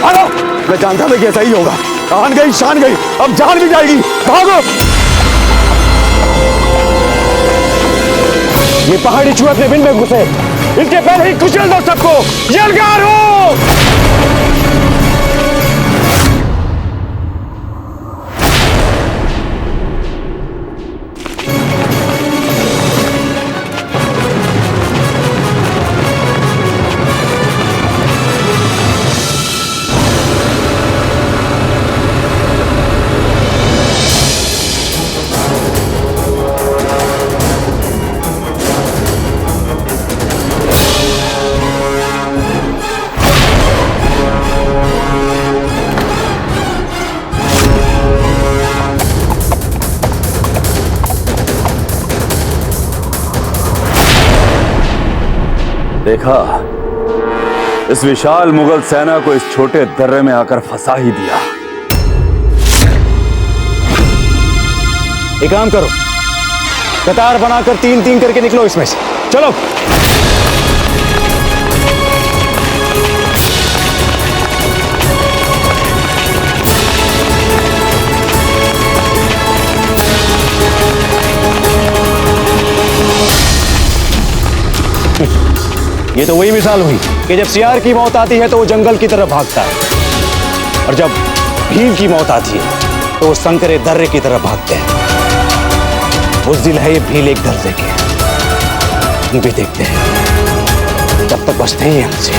भागो। मैं जानता था कि ऐसा ही होगा। आन गई शान गई, अब जान भी जाएगी। भागो। ये पहाड़ी चूहे अपने बिल में घुसे, इनके पहले ही कुचल दो सबको। यलगार हो। देखा, इस विशाल मुगल सेना को इस छोटे दर्रे में आकर फंसा ही दिया। एक काम करो, कतार बनाकर 3-3 करके निकलो इसमें से। चलो। ये तो वही मिसाल हुई कि जब सियार की मौत आती है तो वो जंगल की तरफ भागता है, और जब भील की मौत आती है तो वो संकरे दर्रे की तरफ भागते हैं। बुज़दिल है ये भील एक दर्रे के, हम भी देखते हैं तब तक बचते ही हमसे।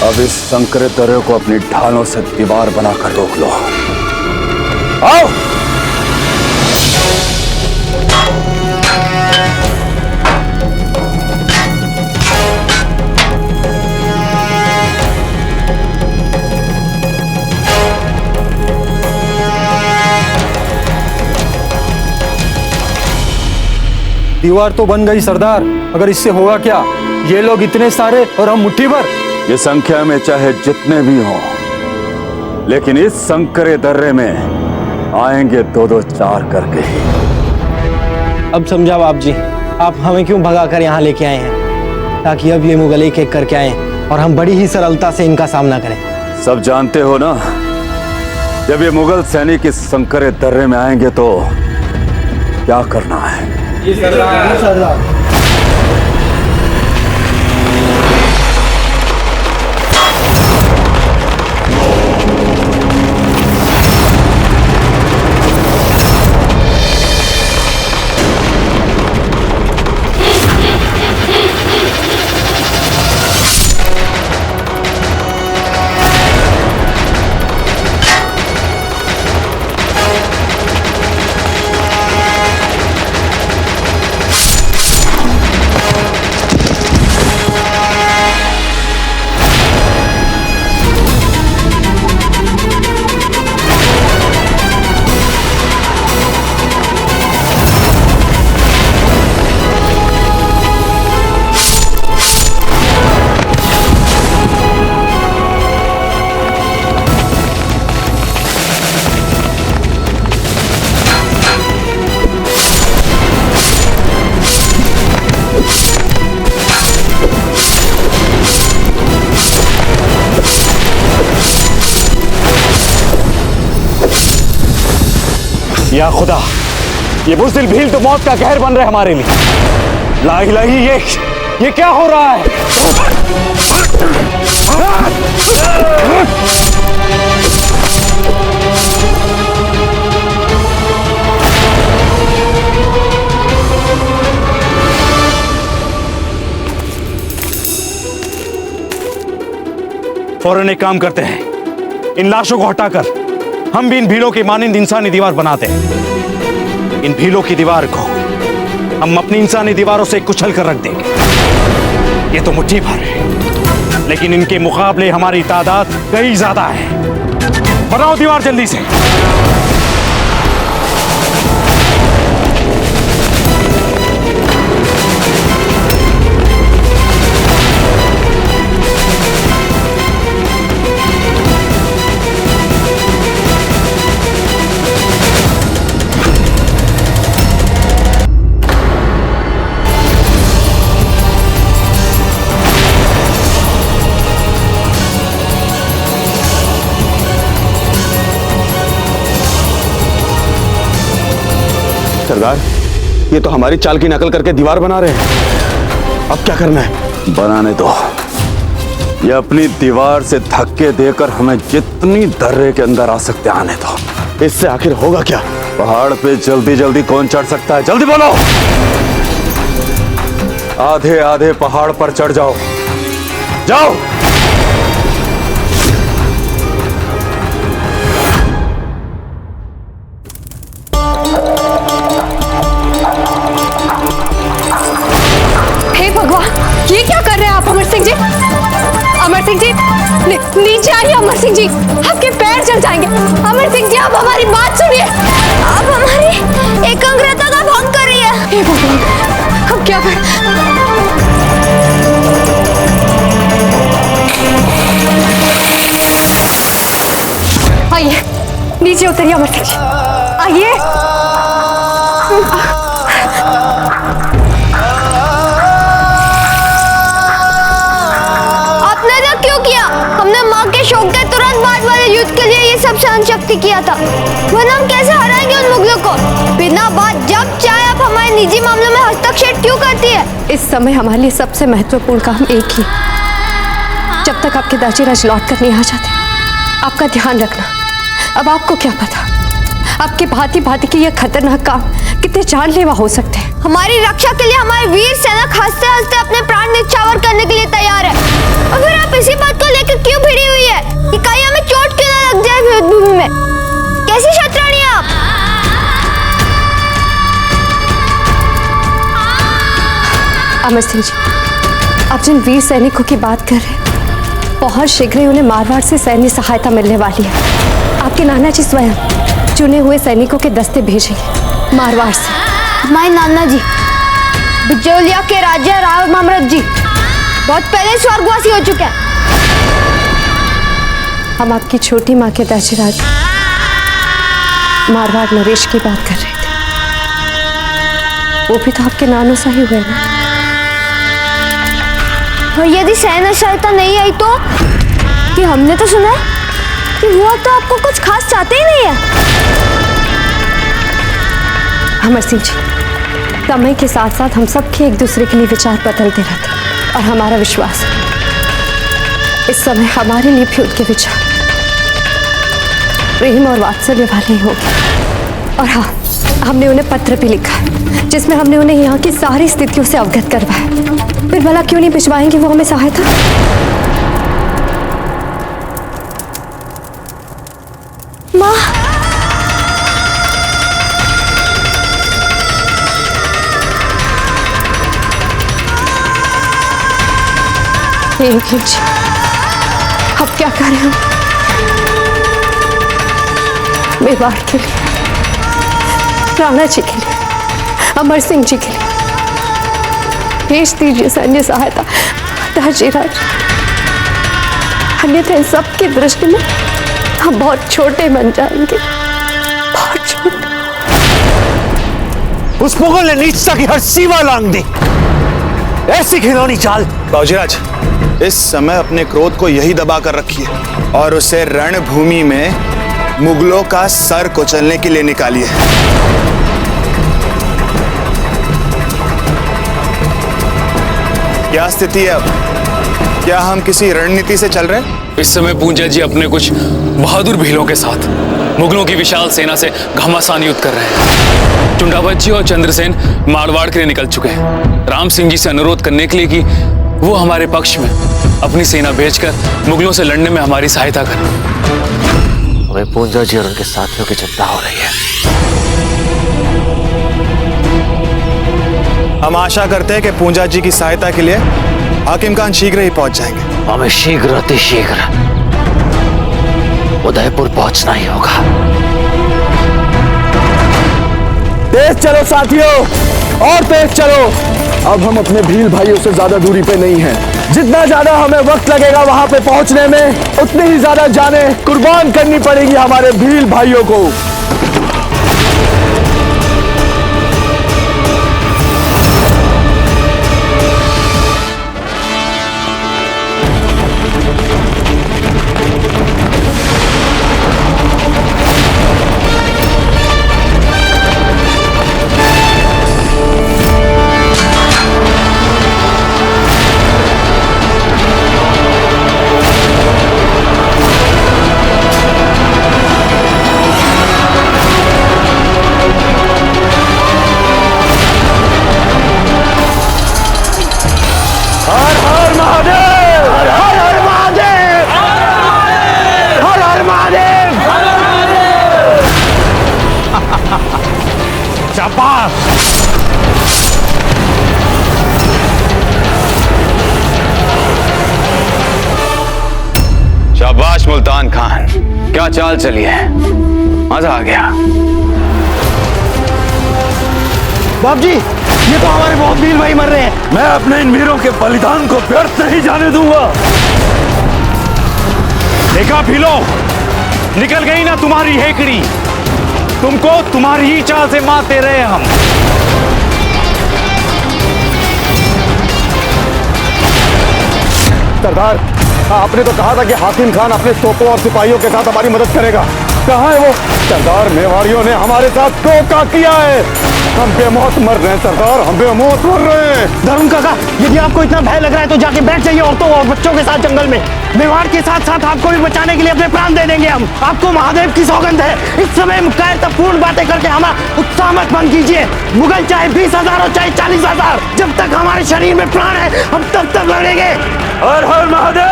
अब इस संकरे दर्रे को अपनी ढालों से दीवार बनाकर रोक लो। आओ। दीवार तो बन गई सरदार, मगर इससे होगा क्या? ये लोग इतने सारे और हम मुट्ठी भर। ये संख्या में चाहे जितने भी हों, लेकिन इस संकरे दर्रे में आएंगे 2-2 4 करके ही। अब समझा बाप जी, आप हमें क्यों भगाकर यहाँ लेके आए हैं, ताकि अब ये मुगल एक एक करके आए और हम बड़ी ही सरलता से इनका सामना करें। सब जानते हो ना, जब ये मुगल सैनिक इस संकरे दर्रे में आएंगे तो क्या करना है। जी सरदार। या खुदा, ये बुज़दिल भील तो मौत का कहर बन रहे हमारे लिए। ला इलाही, ये क्या हो रहा है? फौरन एक काम करते हैं, इन लाशों को हटाकर हम भी इन भीलों की मानिंद इंसानी दीवार बनाते हैं। इन भीलों की दीवार को हम अपनी इंसानी दीवारों से कुचल कर रख देंगे। ये तो मुट्ठी भर है, लेकिन इनके मुकाबले हमारी तादाद कई ज्यादा है। बनाओ दीवार जल्दी से। सरदार, ये तो हमारी चाल की नकल करके दीवार बना रहे हैं। अब क्या करना है? बनाने दो। ये अपनी दीवार से धक्के देकर हमें जितनी दर्रे के अंदर आ सकते आने दो। इससे आखिर होगा क्या? पहाड़ पे जल्दी जल्दी कौन चढ़ सकता है? जल्दी बोलो। आधे आधे पहाड़ पर चढ़ जाओ। जाओ। हे भगवान, ये क्या कर रहे हैं आप अमर सिंह जी? अमर सिंह जी, नीचे आइए अमर सिंह जी, आपके पैर जल जाएंगे। अमर सिंह जी, आप हमारी बात सुनिए। आप हमारी एकाग्रता का भंग कर रही है। हे भगवान, हम क्या करें? आइए, नीचे उतरिए अमर सिंह जी, आइए। हमने माँ के शोक के तुरंत बाद वाले युद्ध के लिए ये सब सहन शक्ति किया था, वरना हम कैसे हराएंगे उन मुगलों को? बिना बात जब चाहे आप हमारे निजी मामलों में हस्तक्षेप क्यों करती है? इस समय हमारे लिए सबसे महत्वपूर्ण काम एक ही, जब तक आपके दाजीराज लौट कर नहीं आ जाते, आपका ध्यान रखना। अब आपको क्या पता, आपके भांति भांति के ये खतरनाक काम कितने जानलेवा हो सकते हैं। हमारी रक्षा के लिए हमारे वीर सैनिक हंसते हंसते अपने प्राण न्यौछावर करने के लिए तैयार है, और फिर आप इसी बात को लेकर क्यों भिड़ी हुई है कि कहीं हमें चोट क्यों ना लग जाए युद्ध भूमि में? कैसी शतरानी है आप? अमर सिंह जी, आप जिन वीर सैनिकों की बात कर रहे हैं, बहुत शीघ्र ही उन्हें मारवाड़ से सैन्य सहायता मिलने वाली है। आपके नाना जी स्वयं चुने हुए सैनिकों के दस्ते भेजेंगे मारवाड़ से। हमारे नाना जी बिजौलिया के राजा राव मामरत जी बहुत पहले स्वर्गवासी हो चुके हैं। हम आपकी छोटी माँ के दाजीराज मारवाड़ नरेश की बात कर रहे थे, वो भी तो आपके नानों सा ही हुए ना। और यदि सैन्य सहायता नहीं आई तो? कि हमने तो सुना है कि वो तो आपको कुछ खास चाहते ही नहीं है। अमर सिंह जी, समय के साथ साथ हम सबके एक दूसरे के लिए विचार बदलते रहते हैं, और हमारा विश्वास है इस समय हमारे लिए भी उनके विचार प्रेम और वात्सल्य वाले ही होंगे। और हाँ, हमने उन्हें पत्र भी लिखा है, जिसमें हमने उन्हें यहाँ की सारी स्थितियों से अवगत करवाया। फिर भला क्यों नहीं भिजवाएंगे वो हमें सहायता? माँ, अब क्या करें? मेवाड़ के लिए, राणा जी के लिए, अमर सिंह जी के लिए भेज दीजिए सैन्य सहायता दाजीराज, अन्यथा इन सब की दृष्टि में हम बहुत छोटे बन जाएंगे, बहुत छोटे। उस मुगल ने नीचता की हर सीमा लांघ दी। ऐसी घिनौनी चाल। बाबूजीराज, इस समय अपने क्रोध को यही दबा कर रखिए और उसे रणभूमि में मुगलों का सर कुचलने के लिए निकालिए। क्या स्थिति है अब? क्या हम किसी रणनीति से चल रहे हैं? इस समय पूंजा जी अपने कुछ बहादुर भीलों के साथ मुगलों की विशाल सेना से घमासान युद्ध कर रहे हैं। चुंडावत जी और चंद्रसेन मारवाड़ के लिए निकल चुके हैं। राम सिंह जी से अनुरोध करने के लिए कि वो हमारे पक्ष में अपनी सेना भेजकर मुगलों से लड़ने में हमारी सहायता करें। हमें पूंजा जी और उनके साथियों की चिंता हो रही है। हम आशा करते हैं कि पूंजा जी की सहायता के लिए हाकिम खान शीघ्र ही पहुंच जाएंगे। हमें शीघ्र अति शीघ्र उदयपुर पहुंचना ही होगा। तेज चलो साथियों, और तेज चलो। अब हम अपने भील भाइयों से ज्यादा दूरी पे नहीं हैं। जितना ज्यादा हमें वक्त लगेगा वहां पे पहुंचने में, उतनी ही ज्यादा जानें कुर्बान करनी पड़ेगी हमारे भील भाइयों को। शाबाश मुल्तान खान, क्या चाल चली है, मजा आ गया। बाप जी, ये तो हमारे बहुत वीर भाई मर रहे हैं। मैं अपने इन वीरों के बलिदान को व्यर्थ नहीं जाने दूंगा। देखा भीलो, निकल गई ना तुम्हारी हेकड़ी। तुमको तुम्हारी ही चाल से मात दे रहे हैं हम। सरदार, आपने तो कहा था कि हाकिम खान अपने तोपों और सिपाहियों के साथ हमारी मदद करेगा। कहाँ है वो? सरदार, मेवाड़ियों ने हमारे साथ धोखा किया है। हम बेमौत मर रहे हैं सरदार, हम बेमौत मर रहे हैं। धर्म काका, यदि आपको इतना भय लग रहा है तो जाके बैठ जाइए औरतों और बच्चों के साथ जंगल में। मेवाड़ के साथ साथ आपको भी बचाने के लिए अपने प्राण दे देंगे हम। आपको महादेव की सौगंध है। इस समय कायरतापूर्ण बातें करके हमारा उत्साह मत भंग कीजिए। मुगल चाहे 20,000 हो चाहे 40,000, जब तक हमारे शरीर में प्राण है हम तब तक लड़ेंगे। हर हर महादेव,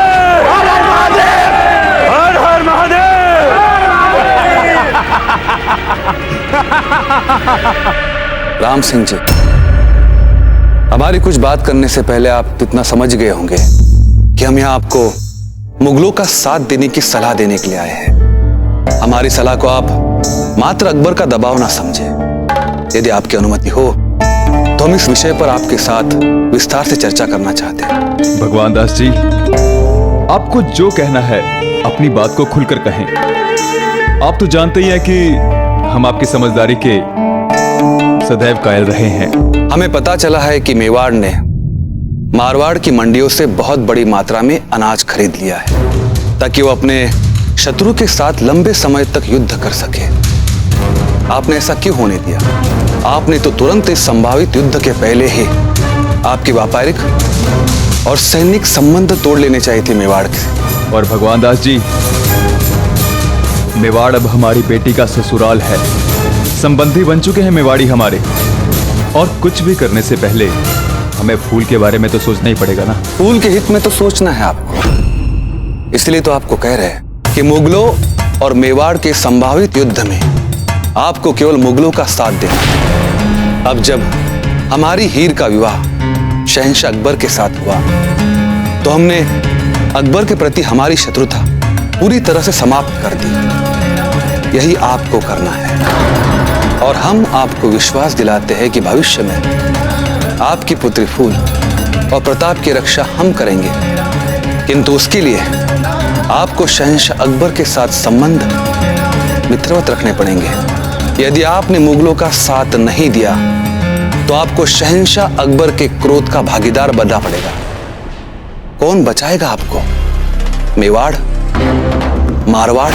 हर हर महादेव, हर हर महादेव। राम सिंह जी, हमारी कुछ बात करने से पहले आप इतना समझ गए होंगे कि हम यहाँ आपको मुगलों का साथ देने की सलाह देने के लिए आए हैं। हमारी सलाह को आप मात्र अकबर का दबाव ना समझे। यदि आपकी अनुमति हो तो हम इस विषय पर आपके साथ विस्तार से चर्चा करना चाहते हैं। भगवान दास जी, आपको जो कहना है अपनी बात को खुलकर कहें। आप तो जानते ही हैं कि हम आपकी समझदारी के सदैव कायल रहे हैं। हमें पता चला है कि मेवाड़ ने मारवाड़ की मंडियों से बहुत बड़ी मात्रा में अनाज खरीद लिया है ताकि वो अपने शत्रु के साथ लंबे समय तक युद्ध कर सके। आपने ऐसा क्यों होने दिया? आपने तो तुरंत इस संभावित युद्ध के पहले ही आपकी व्यापारिक और सैनिक संबंध तोड़ लेने चाहिए थे मेवाड़ के। और भगवान दास जी, मेवाड़ अब हमारी बेटी का ससुराल है। संबंधी बन चुके हैं मेवाड़ी हमारे। और कुछ भी करने से पहले हमें फूल के बारे में तो सोचना ही पड़ेगा ना। फूल के हित में तो सोचना है आपको। इसलिए तो आपको कह रहे हैं कि मुगलों और मेवाड़ के संभावित युद्ध में आपको केवल मुगलों का साथ देना। अब जब हमारी हीर का विवाह शहंशाह अकबर के साथ हुआ तो हमने अकबर के प्रति हमारी शत्रुता पूरी तरह से समाप्त कर दी। यही आपको करना है और हम आपको विश्वास दिलाते हैं कि भविष्य में आपकी पुत्री फूल और प्रताप की रक्षा हम करेंगे, किंतु उसके लिए आपको शहंशाह अकबर के साथ संबंध मित्रवत रखने पड़ेंगे। यदि आपने मुगलों का साथ नहीं दिया तो आपको शहंशाह अकबर के क्रोध का भागीदार बनना पड़ेगा। कौन बचाएगा आपको? मेवाड़? मारवाड़?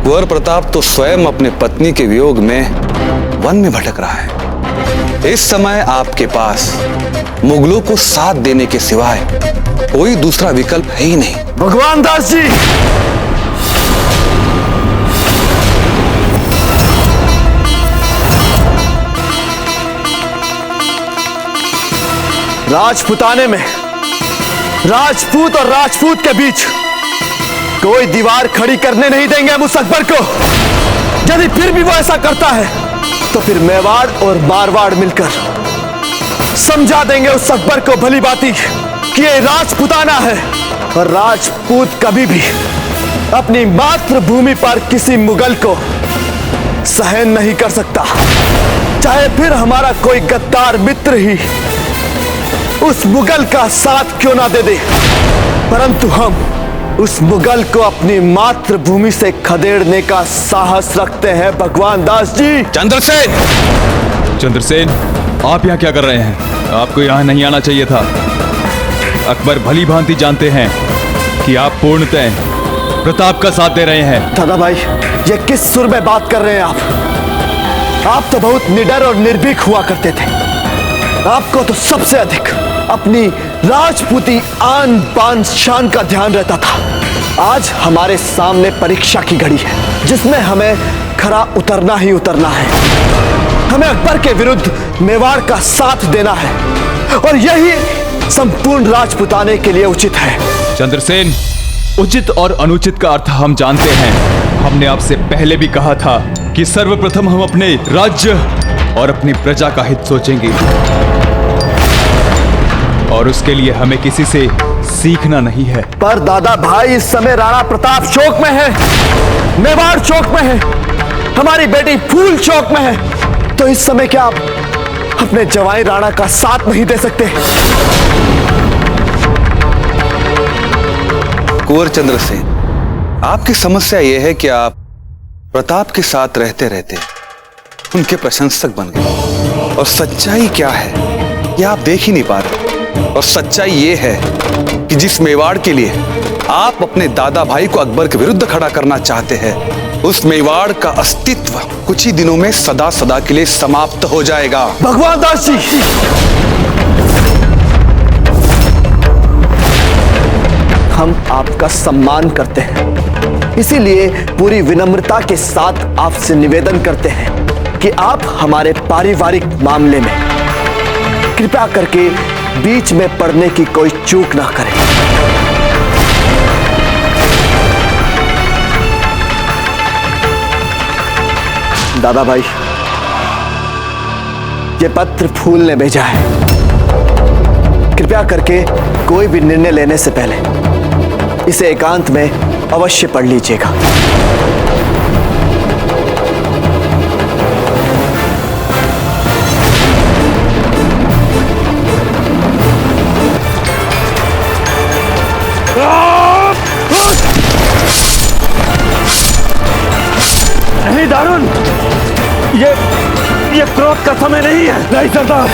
कुंवर प्रताप तो स्वयं अपने पत्नी के वियोग में वन में भटक रहा है। इस समय आपके पास मुगलों को साथ देने के सिवाय कोई दूसरा विकल्प है ही नहीं। भगवान दास जी, राजपुताने में राजपूत और राजपूत के बीच कोई दीवार खड़ी करने नहीं देंगे हम उस अकबर को। यदि फिर भी वो ऐसा करता है तो फिर मेवाड़ और मारवाड़ मिलकर समझा देंगे उस अकबर को भली बाती कि ये राजपुताना है और राजपूत कभी भी अपनी मातृभूमि पर किसी मुगल को सहन नहीं कर सकता, चाहे फिर हमारा कोई गद्दार मित्र ही उस मुगल का साथ क्यों ना दे दे। परंतु हम उस मुगल को अपनी मातृभूमि से खदेड़ने का साहस रखते हैं भगवान दास जी। चंद्रसेन! चंद्रसेन, आप यहाँ क्या कर रहे हैं? आपको यहाँ नहीं आना चाहिए था। अकबर भली भांति जानते हैं कि आप पूर्णतः प्रताप का साथ दे रहे हैं। दादा भाई, ये किस सुर में बात कर रहे हैं आप तो बहुत निडर और निर्भीक हुआ करते थे। आपको तो सबसे अधिक अपनी राजपूती आन बान शान का ध्यान रहता था। आज हमारे सामने परीक्षा की घड़ी है जिसमें हमें खरा उतरना ही उतरना है। हमें अकबर के विरुद्ध मेवाड़ का साथ देना है और यही संपूर्ण राजपुताने के लिए उचित है। चंद्रसेन, उचित और अनुचित का अर्थ हम जानते हैं। हमने आपसे पहले भी कहा था कि सर्वप्रथम हम अपने राज्य और अपनी प्रजा का हित सोचेंगे और उसके लिए हमें किसी से सीखना नहीं है। पर दादा भाई, इस समय राणा प्रताप शोक में है, मेवाड़ शोक में है, हमारी बेटी फूल शोक में है। तो इस समय क्या आप अपने जवाई राणा का साथ नहीं दे सकते? कुंवर चंद्रसेन, आपकी समस्या यह है कि आप प्रताप के साथ रहते रहते उनके प्रशंसक बन गए, और सच्चाई क्या है यह आप देख ही नहीं पा रहे। और सच्चाई यह है कि जिस मेवाड़ के लिए आप अपने दादा भाई को अकबर के विरुद्ध खड़ा करना चाहते हैं, उस मेवाड़ का अस्तित्व कुछ ही दिनों में सदा सदा के लिए समाप्त हो जाएगा। भगवान दास जी, हम आपका सम्मान करते हैं, इसीलिए पूरी विनम्रता के साथ आपसे निवेदन करते हैं कि आप हमारे पारिवारिक मामले में कृपया करके बीच में पड़ने की कोई चूक ना करें। दादा भाई, ये पत्र फूल ने भेजा है। कृपया करके कोई भी निर्णय लेने से पहले इसे एकांत में अवश्य पढ़ लीजिएगा। नहीं दारुण, ये क्रोध का समय नहीं है। नहीं सरदार,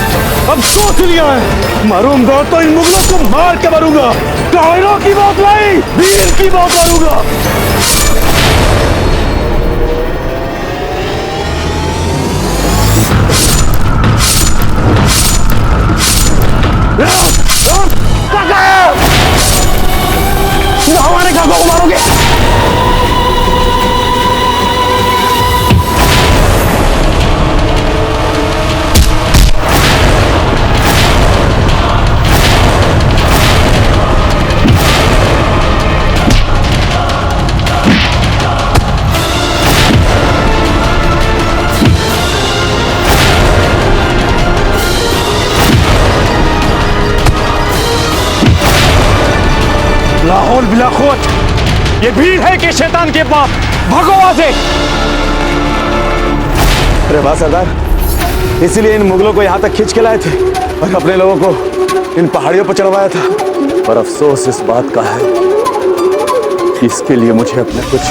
अब सोच लिया है, मरूंगा तो इन मुगलों को मार के मरूंगा। कायरों की मौत नहीं, वीर की मौत मरूंगा। हमारे काकों को मारोगे? लाहौल बिलाखोत, ये भीड़ है कि शैतान के बाप? भागो वहां से। अरे वाह सरदार, इसीलिए इन मुगलों को यहां तक खींच के लाए थे और अपने लोगों को इन पहाड़ियों पर चढ़वाया था। पर अफसोस इस बात का है कि इसके लिए मुझे अपने कुछ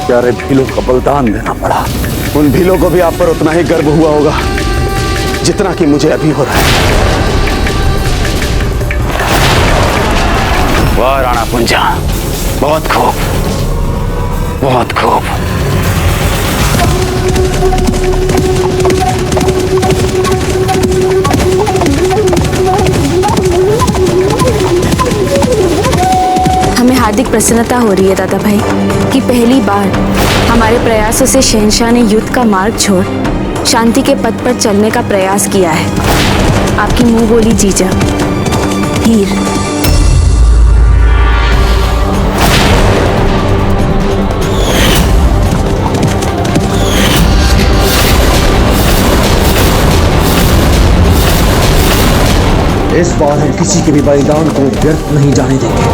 प्यारे भीलों का बलिदान देना पड़ा। उन भीलों को भी आप पर उतना ही गर्व हुआ होगा जितना कि मुझे अभी हो रहा है। वाह राणा पुंजा, बहुत खूब, बहुत खूब। हमें हार्दिक प्रसन्नता हो रही है दादा भाई कि पहली बार हमारे प्रयासों से शहंशाह ने युद्ध का मार्ग छोड़ शांति के पथ पर चलने का प्रयास किया है। आपकी मुंह बोली जीजा हीर। इस बार हम किसी के भी बलिदान को व्यर्थ नहीं जाने देंगे।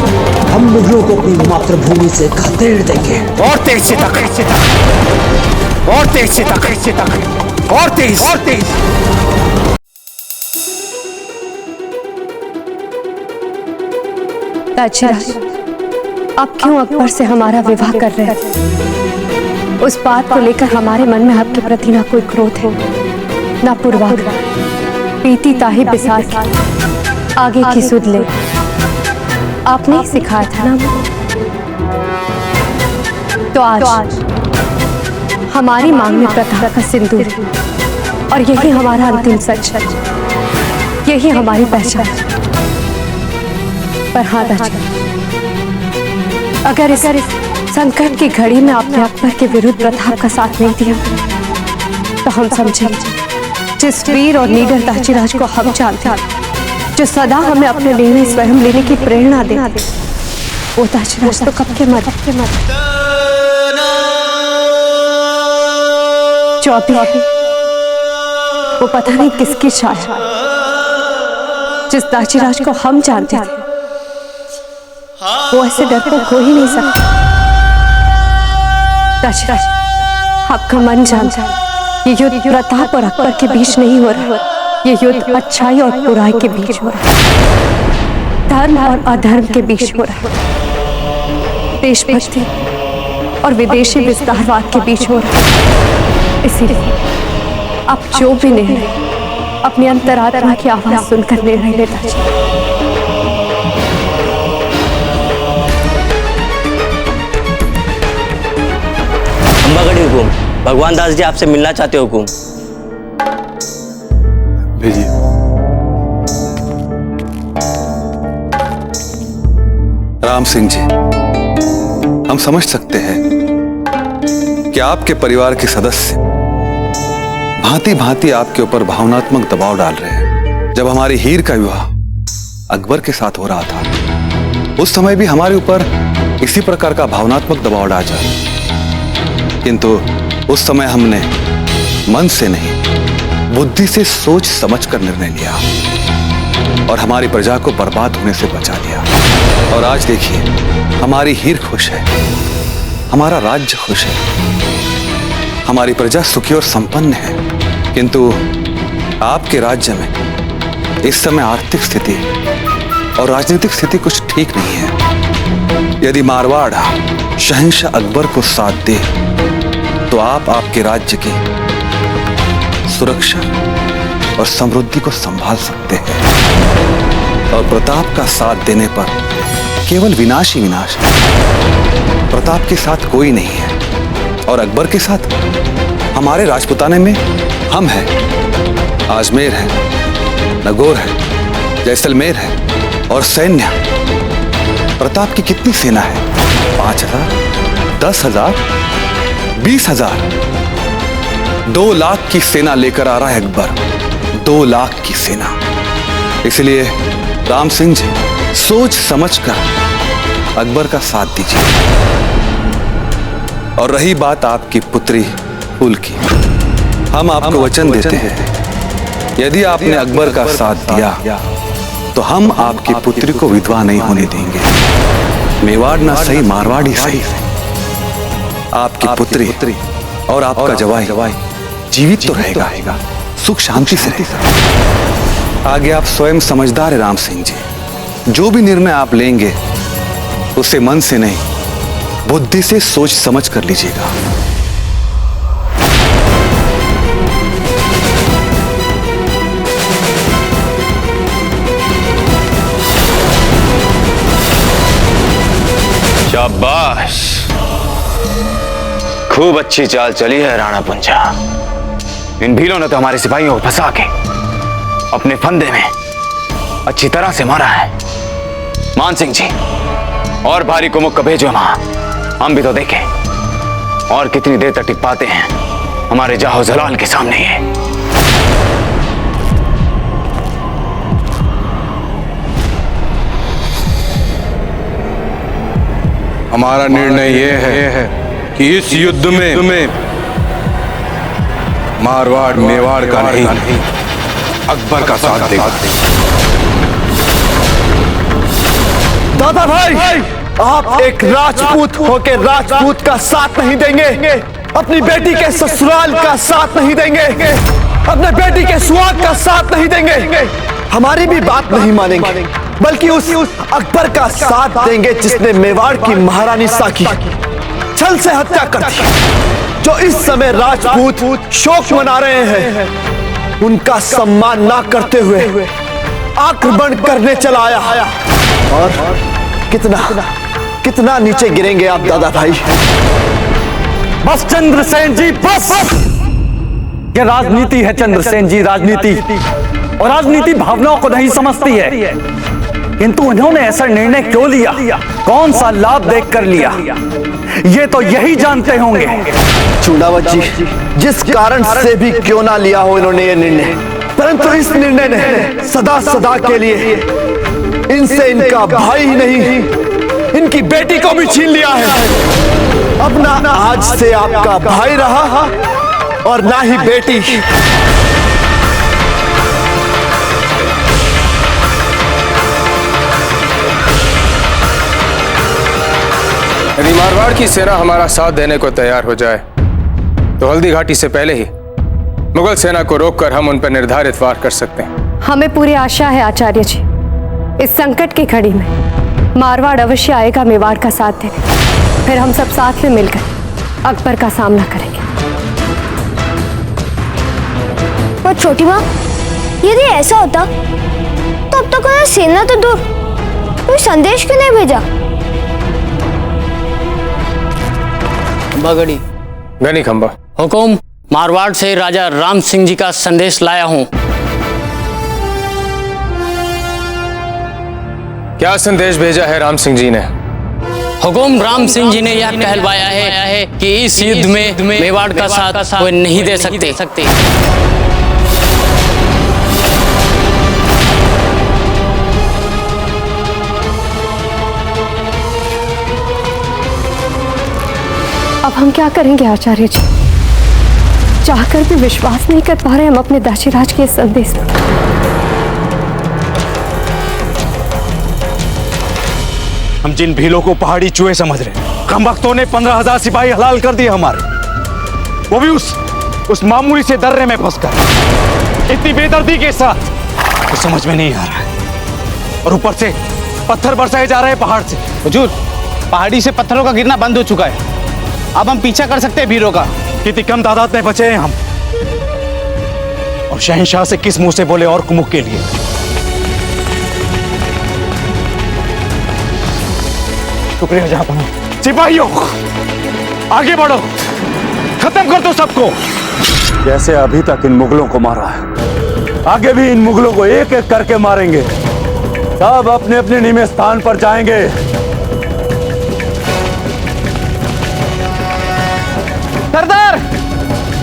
हम मुगलों को अपनी मातृभूमि से खदेड़ देंगे। और तेज से तक, और तेज से तक, और तेज, और तेज। ताजराज, आप क्यों अकबर से हमारा विवाह कर रहे हैं? उस बात को लेकर हमारे मन में आपके प्रति ना कोई क्रोध है, ना पूर्वाग्रह। प्रीति ताहि बिसार की आगे की सुध ले, आपने ही सिखाया था ना। तो आज हमारी मांग में प्रताप का सिंदूर है और यही हमारा अंतिम सच है, यही हमारी पहचान। पर हाँ दादा, अगर इस संकट की घड़ी में आपने अकबर के विरुद्ध प्रताप का साथ नहीं दिया तो हम समझेंगे जिस वीर और नीडर ताजराज को हम जानते हैं, जो सदा हमें अपने निर्णय स्वयं लेने की प्रेरणा दे, वो ताजराज तो कब के मर जो अभी वो पता नहीं किसकी शान। जिस ताजराज को हम जानते थे वो ऐसे डरपोक हो ही नहीं सकता। दशरथ, आपका मन जानता है ये युद्ध प्रताप और अकबर के बीच नहीं हो रहा, ये युद्ध अच्छाई और बुराई के बीच हो रहा है, धर्म और अधर्म के बीच हो रहा है, देशभक्ति और विदेशी विस्तारवाद के बीच हो रहा है। इसीलिए आप जो भी निर्णय अपनी अंतरात्मा की आवाज सुनकर निर्णय लेना चाहिए। अम्बागढ़ी हुकुम, भगवान दास जी आपसे मिलना चाहते हो हुकुम। भेजिए। राम सिंह जी, हम समझ सकते हैं कि आपके परिवार के सदस्य भांति भांति आपके ऊपर भावनात्मक दबाव डाल रहे हैं। जब हमारी हीर का विवाह अकबर के साथ हो रहा था, उस समय भी हमारे ऊपर इसी प्रकार का भावनात्मक दबाव डाला, किंतु उस समय हमने मन से नहीं, बुद्धि से सोच समझकर निर्णय लिया और हमारी प्रजा को बर्बाद होने से बचा लिया। और आज देखिए, हमारी हीर खुश है, हमारा राज्य खुश है, हमारी प्रजा सुखी और संपन्न है। किंतु आपके राज्य में इस समय आर्थिक स्थिति और राजनीतिक स्थिति कुछ ठीक नहीं है। यदि मारवाड़ शहंशाह अकबर को साथ दे तो आप आपके राज्य की सुरक्षा और समृद्धि को संभाल सकते हैं, और प्रताप का साथ देने पर केवल विनाश ही विनाश है। प्रताप के साथ कोई नहीं है, और अकबर के साथ हमारे राजपुताने में हम हैं। आजमेर है, नगौर है, जैसलमेर है, और सैन्य। प्रताप की कितनी सेना है? 5,000, 10,000, 20,000। 2 लाख की सेना लेकर आ रहा है अकबर, 2 लाख की सेना। इसलिए राम सिंह जी, सोच समझकर अकबर का साथ दीजिए। और रही बात आपकी पुत्री फूल की, हम आपको वचन देते हैं, यदि आपने अकबर का साथ दिया तो हम आपकी पुत्री को विधवा नहीं होने देंगे। मेवाड़ ना सही, मारवाड़ी सही, आपकी पुत्री और आपका जवाई जीवित तो रहेगा, सुख शांति से रहेगा। आगे आप स्वयं समझदार है राम सिंह जी, जो भी निर्णय आप लेंगे उसे मन से नहीं, बुद्धि से सोच समझ कर लीजिएगा। शाबाश, खूब अच्छी चाल चली है राणा पुंजा। इन भीलों ने तो हमारे सिपाहियों को फंसा के अपने फंदे में अच्छी तरह से मारा है। मान सिंह जी, और भारी कुमुक का भेजो वहां, हम भी तो देखें और कितनी देर तक टिक पाते हैं हमारे जाहो जलाल के सामने ये। हमारा निर्णय यह है कि इस युद्ध में मारवाड़ मेवाड़ का नहीं, अकबर का साथ देगा। दादा भाई, आप एक राजपूत होकर राजपूत का साथ नहीं देंगे, अपनी बेटी के ससुराल का साथ नहीं देंगे, अपने बेटी के सुहाग का साथ नहीं देंगे, हमारी भी बात नहीं मानेंगे, बल्कि उस अकबर का साथ देंगे जिसने मेवाड़ की महारानी साकी छल से हत्या कर दी। जो इस समय राजपूत शोक मना रहे हैं, उनका सम्मान ना करते हुए आक्रमण करने चला आया। और कितना नीचे गिरेंगे आप दादा भाई? बस चंद्रसेन जी, बस। ये राजनीति है चंद्रसेन जी, राजनीति। और राजनीति भावनाओं को नहीं समझती है, किंतु उन्होंने ऐसा निर्णय क्यों लिया, कौन सा लाभ देखकर लिया, ये तो यही जानते होंगे। चुंडावत जी, जिस कारण से भी क्यों ना लिया हो इन्होंने ये निर्णय, परंतु इस निर्णय ने सदा सदा के लिए इनसे इनका भाई ही नहीं, इनकी बेटी को भी छीन लिया है। अब ना आज से आपका भाई रहा और ना ही बेटी। यदि मारवाड़ की सेना हमारा साथ देने को तैयार हो जाए तो हल्दी घाटी से पहले ही मुगल सेना को रोककर हम उन पर निर्धारित वार कर सकते हैं। हमें पूरी आशा है आचार्य जी, इस संकट की घड़ी में मारवाड़ अवश्य आएगा मेवाड़ का साथ देने। फिर हम सब साथ में मिलकर अकबर का सामना करेंगे। पर छोटी माँ, यदि ऐसा होता तो अब तक उन्हें सेना तो दूर, कोई संदेश क्यों नहीं भेजा? बगड़ी गनी खंबा, हुकुम, मारवाड़ से राजा राम सिंह जी का संदेश लाया हूं। क्या संदेश भेजा है राम सिंह जी ने? हुकुम, राम सिंह जी ने यह कहलवाया है कि इस युद्ध में मेवाड़ का साथ कोई नहीं दे सकते। अब हम क्या करेंगे आचार्य जी? चाहकर भी विश्वास नहीं कर पा रहे हम अपने दासीराज के इस संदेश पर। हम जिन भीलों को पहाड़ी चूहे समझ रहे हैं, कमबख्तों ने 15,000 सिपाही हलाल कर दिए हमारे, वो भी उस मामूली से दर्रे में फंसकर, इतनी बेदर्दी के साथ। तो समझ में नहीं आ रहा है। और ऊपर से पत्थर बरसाए जा रहे हैं पहाड़ से। हुजूर, पहाड़ी से पत्थरों का गिरना बंद हो चुका है। अब हम पीछा कर सकते हैं भीलों का। कितनी कम तादाद में बचे हैं हम, और शहंशाह से किस मुंह से बोले और कुमुक के लिए। शुक्रिया जहां। सिपाहियों, आगे बढ़ो, खत्म कर दो सबको। जैसे अभी तक इन मुगलों को मारा है, आगे भी इन मुगलों को एक एक करके मारेंगे। सब अपने अपने नियमित स्थान पर जाएंगे। सरदार,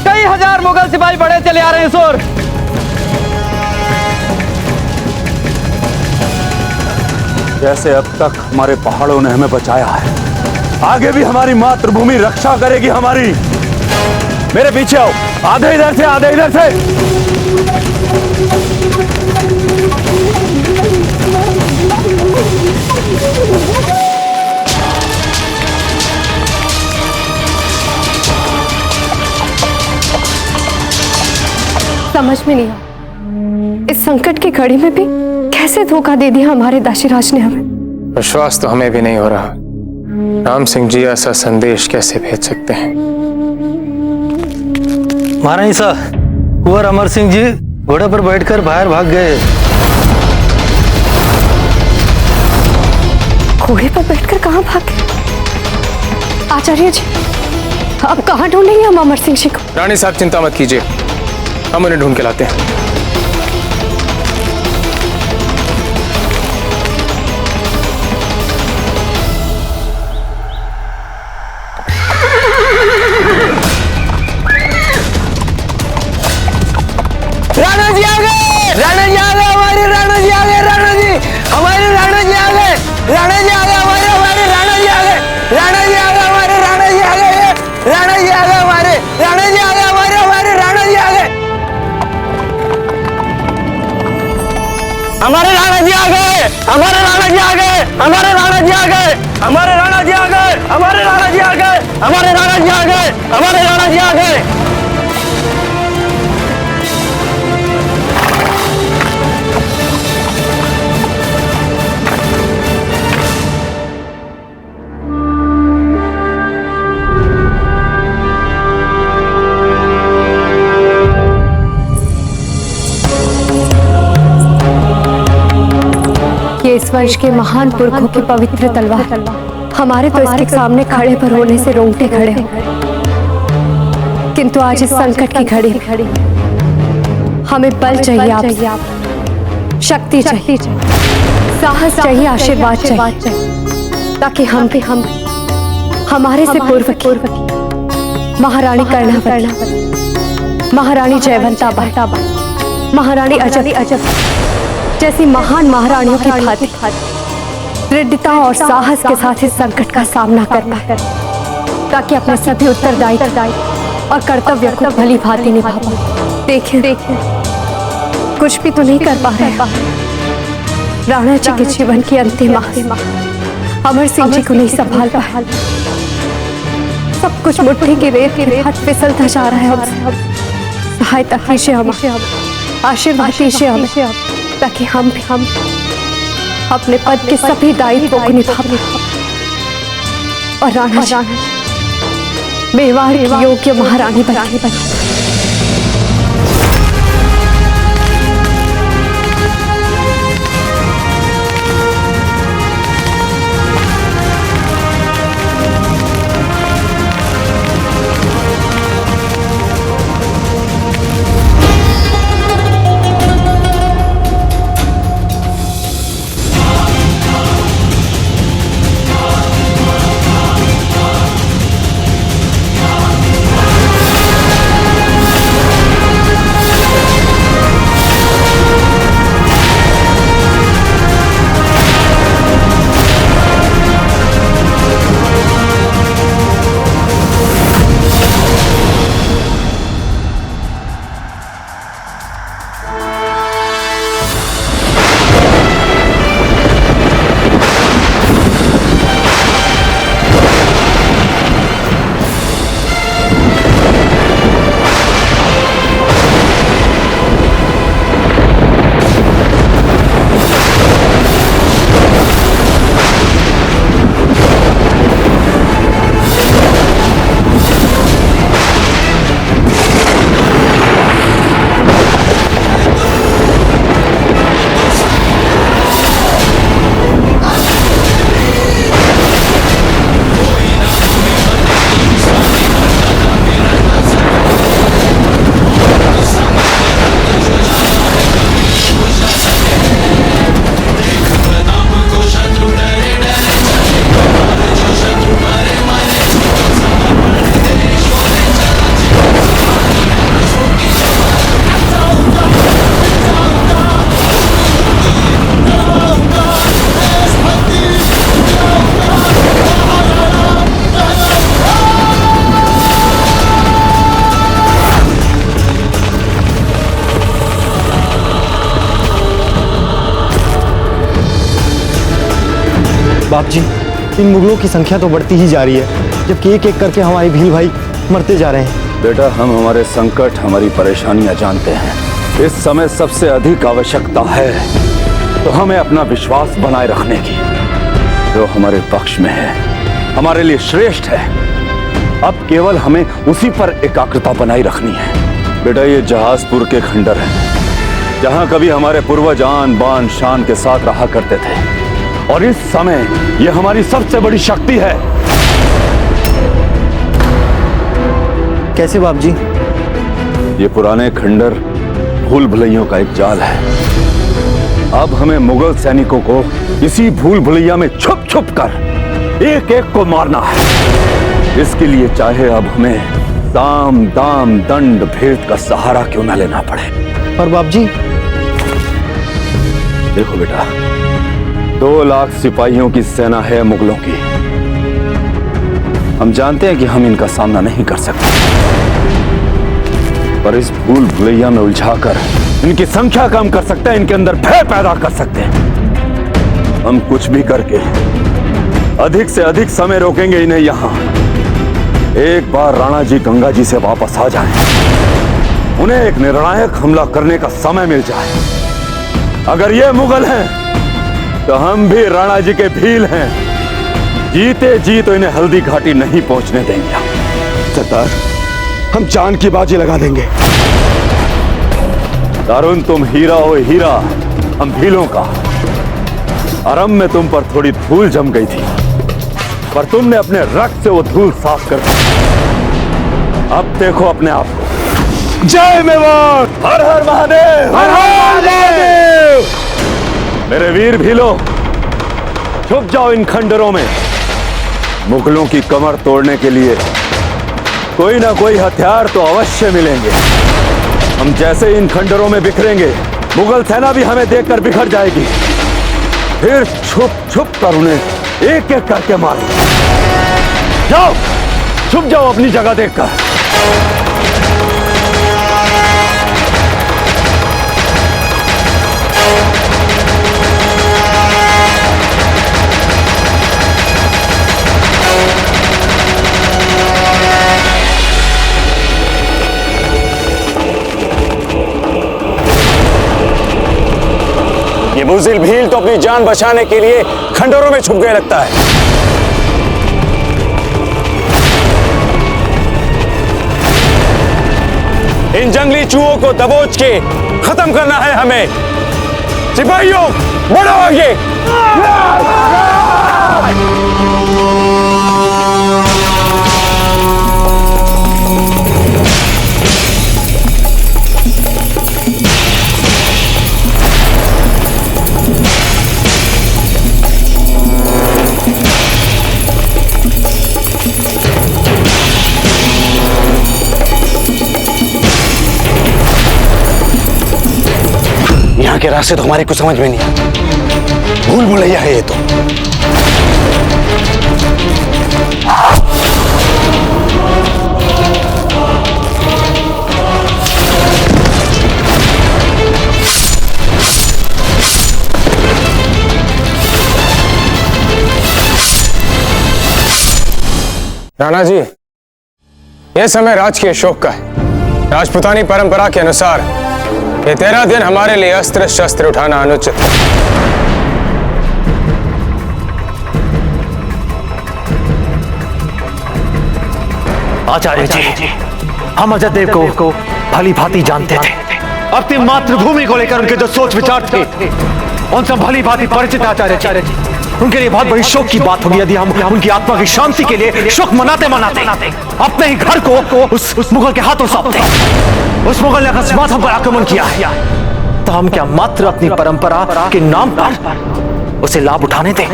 कई हजार मुगल सिपाही बड़े चले आ रहे हैं सोर। जैसे अब तक हमारे पहाड़ों ने हमें बचाया है, आगे भी हमारी मातृभूमि रक्षा करेगी हमारी। मेरे पीछे आओ, आधे इधर से आधे इधर से। समझ में नहीं आ, इस संकट की घड़ी में भी कैसे धोखा दे दिया हमारे दासीराज ने हमें। विश्वास तो हमें भी नहीं हो रहा, राम सिंह जी ऐसा संदेश कैसे भेज सकते हैं। महारानी साहब, कुंवर अमर सिंह जी घोड़े पर बैठकर बाहर भाग गए। घोड़े पर बैठकर कहाँ भागे? आचार्य जी, अब कहाँ ढूंढेंगे हम अमर सिंह जी को? रानी साहब चिंता मत कीजिए, हम उन्हें ढूंढ के लाते हैं। राणा जी आ गए, राणा जी आ गए, हमारे राणा जी आ गए, राणा जी, हमारे राणा जी आ गए, राणा जी आ गए, हमारे राणा जी आ गए, राणा जी आ गए, हमारे राणा जी आ गए, राणा जी आ गए, हमारे राणा जी आ गए, हमारे राणा जी आ गए, हमारे राणा जी आ गए, हमारे राणा जी आ गए, हमारे राणा जी आ गए, हमारे राणा जी आ गए, हमारे राणा जी आ गए, हमारे राणा जी आ गए, हमारे राणा जी आ गए। ये इस वंश के महान पुरखों की पवित्र तलवार हमारे तो इसके सामने खड़े पर होने से रोंगटे खड़े हो गए। किंतु आज इस संकट की घड़ी हमें बल चाहिए, आप शक्ति चाहिए, साहस चाहिए, आशीर्वाद चाहिए, ताकि हम हमारे से पूर्व की महारानी कर्णावती, महारानी जयवंता, महारानी अजब जैसी महान महारानियों की भांति दृढ़ता और साहस के साथ इस संकट का सामना कर पाए, ताकि अपने सभी उत्तरदायित्व और कर्तव्य को भली भांति निभा पाए। देखिए, कुछ भी तो नहीं कर पा रहे। राणा जी के जीवन की अंतिम आह अमर सिंह जी को नहीं संभाल पाए। सब कुछ मुट्ठी की रेत की हाथ फिसलता जा रहा है हमसे। सहायता कीजिए हम, आशीर्वाद कीजिए हमें, ताकि हम अपने पद के सभी दायित्वों को निभा पाएं और राणा मेवाड़ की योग्य महारानी बने। बाप जी, इन मुगलों की संख्या तो बढ़ती ही जा रही है, जबकि एक एक करके हमारे भील भाई मरते जा रहे हैं। बेटा, हम हमारे संकट, हमारी परेशानियां जानते हैं। इस समय सबसे अधिक आवश्यकता है तो हमें अपना विश्वास बनाए रखने की, जो हमारे पक्ष में है, हमारे लिए श्रेष्ठ है। अब केवल हमें उसी पर एकाग्रता बनाई रखनी है। बेटा, ये जहाजपुर के खंडर हैं, जहां कभी हमारे पूर्वज आन बान शान के साथ रहा करते थे, और इस समय ये हमारी सबसे बड़ी शक्ति है। कैसे बाप जी? ये पुराने खंडर भूल भुलैयों का एक जाल है। अब हमें मुगल सैनिकों को इसी भूल भुलैया में छुप छुप कर एक एक को मारना है। इसके लिए चाहे अब हमें साम दाम दंड भेद का सहारा क्यों ना लेना पड़े। पर बाप जी, देखो बेटा, 2 लाख सिपाहियों की सेना है मुगलों की। हम जानते हैं कि हम इनका सामना नहीं कर सकते, पर इस भूल भुलैया में उलझाकर इनकी संख्या कम कर सकते हैं, इनके अंदर भय पैदा कर सकते हैं। हम कुछ भी करके अधिक से अधिक समय रोकेंगे इन्हें यहां। एक बार राणा जी गंगा जी से वापस आ जाएं, उन्हें एक निर्णायक हमला करने का समय मिल जाए। अगर ये मुगल हैं तो हम भी राणा जी के भील हैं। जीते जी तो इन्हें हल्दी घाटी नहीं पहुंचने देंगे। सरदार, हम जान की बाजी लगा देंगे। दारुण, तुम हीरा हो हीरा, हम भीलों का। आरंभ में तुम पर थोड़ी धूल जम गई थी, पर तुमने अपने रक्त से वो धूल साफ कर दी। अब देखो अपने आप को। जय मेवाड़! हर हर महादेव! हर हर महादेव! मेरे वीर भीलों, छुप जाओ इन खंडरों में। मुगलों की कमर तोड़ने के लिए कोई ना कोई हथियार तो अवश्य मिलेंगे। हम जैसे इन खंडरों में बिखरेंगे, मुगल सेना भी हमें देखकर बिखर जाएगी। फिर छुप छुप कर उन्हें एक एक करके मारो। जाओ, छुप जाओ अपनी जगह देखकर। बुज़दिल भील तो अपनी जान बचाने के लिए खंडरों में छुप गए लगता है। इन जंगली चूहों को दबोच के खत्म करना है हमें। सिपाहियों, बढ़ो आगे। यहाँ के रास्ते तो हमारे कुछ समझ में नहीं आते। भूल भुलैया है ये तो। राणा जी, यह समय राजकीय शोक का है। राजपुतानी परंपरा के अनुसार ये 13 दिन हमारे लिए अस्त्र शस्त्र उठाना अनुचित है। आचार्य जी, हम अजयदेव को भली भांति जानते थे। अपनी मातृभूमि को लेकर उनके जो सोच विचार थे उनसे भली भांति परिचित आचार्य जी। उनके लिए बहुत बड़ी शोक की बात होगी यदि हम उनकी आत्मा की शांति के लिए शोक मनाते मनाते अपने ही घर को उस मुगल के हाथों सौंपते। उस मुगल ने अकस्मात हम पर आक्रमण किया है तो हम क्या मात्र अपनी परंपरा के नाम पर उसे लाभ उठाने दें?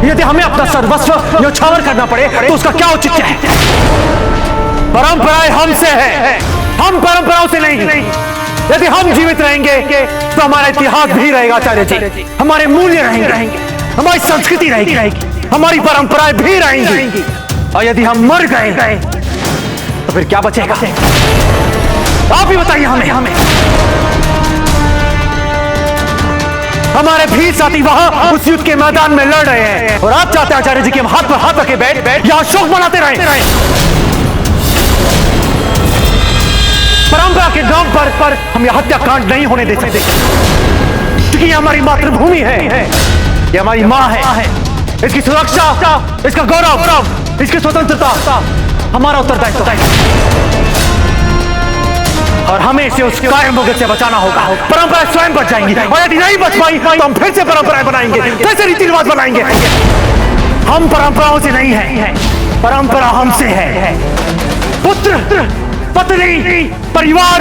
यदि हमें अपना सर्वस्व न्यौछावर करना पड़े तो उसका क्या औचित्य है? परंपराएं हमसे है, हम परंपराओं से नहीं। यदि हम जीवित रहेंगे तो हमारा इतिहास भी रहेगा आचार्य जी, हमारे मूल्य रहेंगे, हमारी संस्कृति रहेगी, हमारी परंपराएं भी रहेंगी। और यदि हम मर गए तो फिर क्या बचेगा? आप ही बताइए हमें। हमारे भील साथी वहां उस युद्ध के मैदान में लड़ रहे हैं और आप चाहते हैं आचार्य जी कि हम हाथ पर हाथ रखे बैठ यहां शोक मनाते रहे। परंपरा के नाम पर हम यह हत्याकांड नहीं होने दे सकते, क्योंकि ये हमारी मातृभूमि है, ये हमारी माँ है। इसकी सुरक्षा, इसका गौरव, इसकी स्वतंत्रता हमारा उत्तरदायित्व है और हमें इसे उस कायर मुगल से बचाना होगा। परंपराएं स्वयं बच जाएंगी और यदि नहीं बच पाई तो हम फिर से परंपराएं बनाएंगे, फिर से रीति रिवाज बनाएंगे। हम परंपराओं से नहीं है, परंपरा हमसे है। पुत्र, पत्नी, परिवार,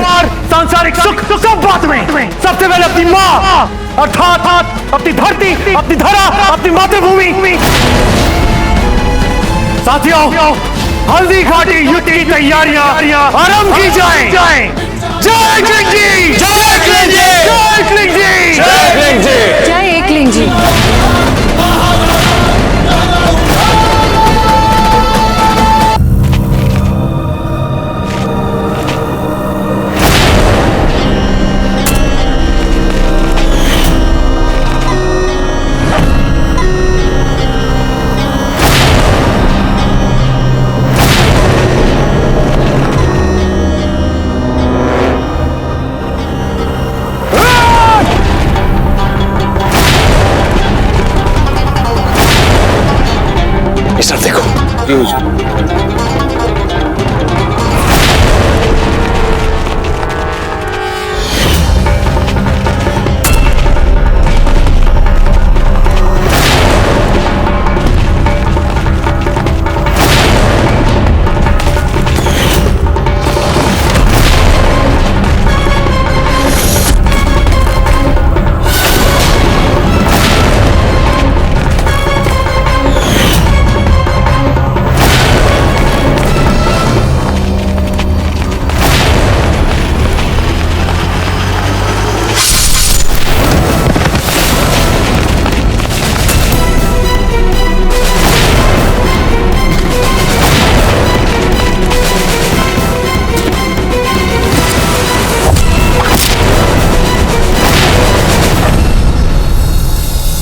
सांसारिक सुख सब बात में सबसे पहले अपनी माँ अर्थात अपनी धरती, अपनी धरा, अपनी मातृभूमि। साथियों, हल्दी घाटी युद्ध की तैयारियां आरंभ की जाएं। जय क्लिंग जी, जय क्लिंग जी, जय क्लिंग जी, जय क्लिंग जी, जय एकलिंग जी। सर देखो,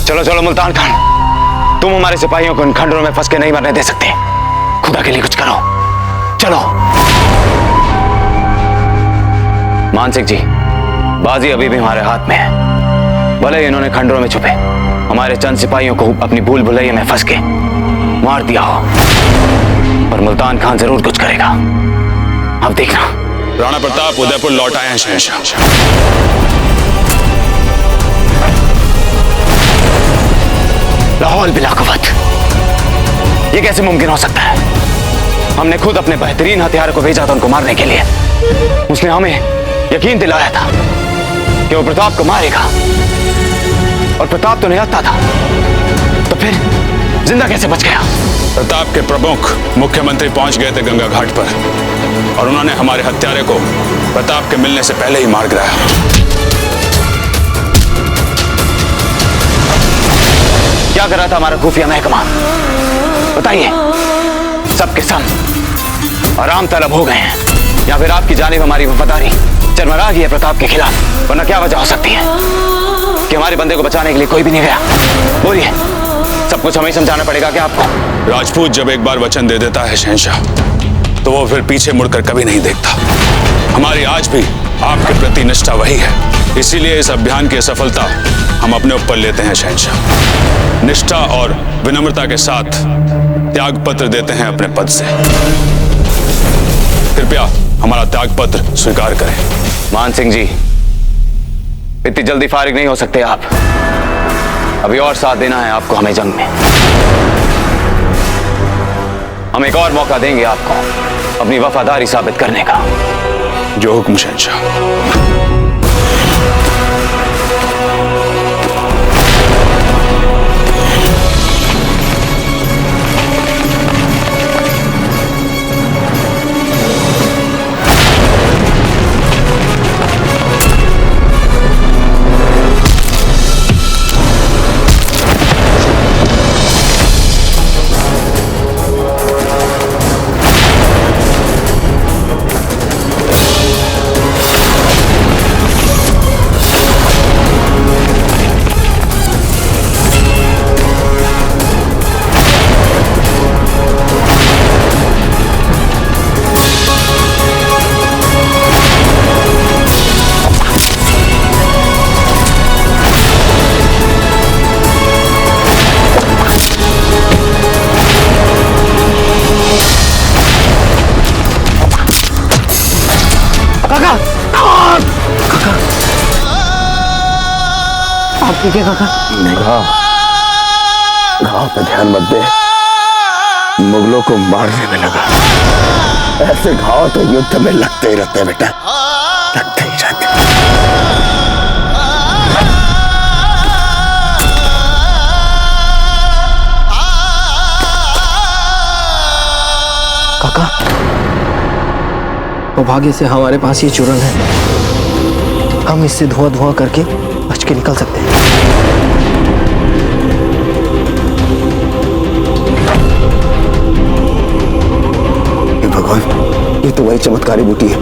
चलो चलो मुल्तान खान, तुम हमारे सिपाहियों को इन खंडरों में फंस के नहीं मरने दे सकते। खुदा के लिए कुछ करो, चलो। मानसिक जी, बाजी अभी भी हमारे हाथ में है। भले ही इन्होंने खंडरों में छुपे हमारे चंद सिपाहियों को अपनी भूल भुलैया में फंस के मार दिया हो, पर मुल्तान खान जरूर कुछ करेगा। अब देखना। राणा प्रताप उदयपुर लौट आए हैं शहंशाह। लाहौल बिलाकुवत, ये कैसे मुमकिन हो सकता है? हमने खुद अपने बेहतरीन हथियारों को भेजा था उनको मारने के लिए। उसने हमें यकीन दिलाया था कि वो प्रताप को मारेगा, और प्रताप तो निहत्था था, तो फिर जिंदा कैसे बच गया? प्रताप के प्रमुख मुख्यमंत्री पहुंच गए थे गंगा घाट पर, और उन्होंने हमारे हत्यारे को प्रताप के मिलने से पहले ही मार गिराया। क्या कर रहा था हमारा खुफिया महकमा? बताइए। सबके सब आराम तलब हो गए हैं, या फिर आपकी जानिब हमारी वफादारी चरमरा गई है प्रताप के खिलाफ? वरना क्या वजह हो सकती है कि हमारे बंदे को बचाने के लिए कोई भी नहीं गया? बोलिए, सब कुछ हमें समझाना पड़ेगा क्या आपको? राजपूत जब एक बार वचन दे देता है शहंशाह, तो वो फिर पीछे मुड़कर कभी नहीं देखता। हमारी आज भी आपके प्रति निष्ठा वही है, इसीलिए इस अभियान की सफलता हम अपने ऊपर लेते हैं शहंशाह। निष्ठा और विनम्रता के साथ त्याग पत्र देते हैं अपने पद से। कृपया हमारा त्याग पत्र स्वीकार करें। मान सिंह जी, इतनी जल्दी फारिग नहीं हो सकते आप। अभी और साथ देना है आपको हमें जंग में। हम एक और मौका देंगे आपको अपनी वफादारी साबित करने का। जो हुक्म शहंशाह। आप ठीक है काका? घाव पे ध्यान मत दे, मुगलों को मारने में लगा। ऐसे घाव तो युद्ध में लगते ही रहते बेटा, लगते ही रहते। काका, वो भाग्य से हमारे पास ये चूरन है, हम इससे धुआं धुआं करके बच के निकल सकते हैं। भगवान, ये तो वही चमत्कारी बूटी है